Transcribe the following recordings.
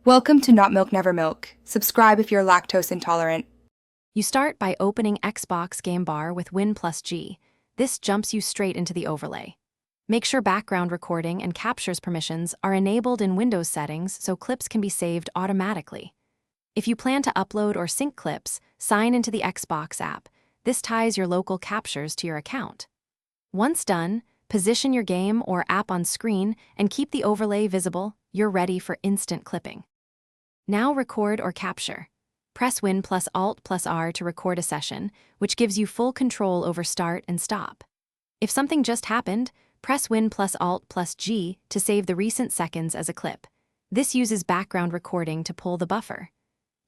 Welcome to Not Milk Never Milk. Subscribe if you're lactose intolerant. You start by opening Xbox Game Bar with Win+G. This jumps you straight into the overlay. Make sure background recording and captures permissions are enabled in Windows settings so clips can be saved automatically. If you plan to upload or sync clips, sign into the Xbox app. This ties your local captures to your account. Once done, position your game or app on screen and keep the overlay visible. You're ready for instant clipping. Now record or capture. Press Win plus Alt plus R to record a session, which gives you full control over start and stop. If something just happened, press Win plus Alt plus G to save the recent seconds as a clip. This uses background recording to pull the buffer.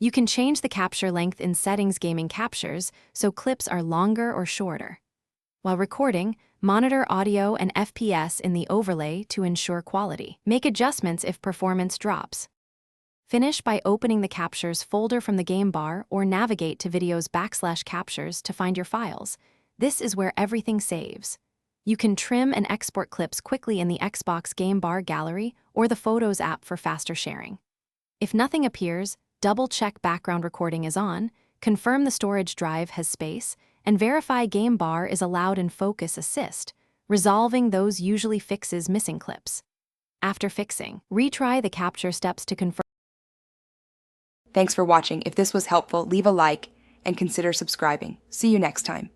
You can change the capture length in Settings Gaming Captures so clips are longer or shorter. While recording, monitor audio and FPS in the overlay to ensure quality. Make adjustments if performance drops. Finish by opening the Captures folder from the game bar or navigate to Video's /Captures to find your files. This is where everything saves. You can trim and export clips quickly in the Xbox Game Bar Gallery or the Photos app for faster sharing. If nothing appears, double-check background recording is on, confirm the storage drive has space, and verify Game Bar is allowed in Focus Assist. Resolving those usually fixes missing clips. After fixing, retry the capture steps to confirm. Thanks for watching. If this was helpful, leave a like and consider subscribing. See you next time.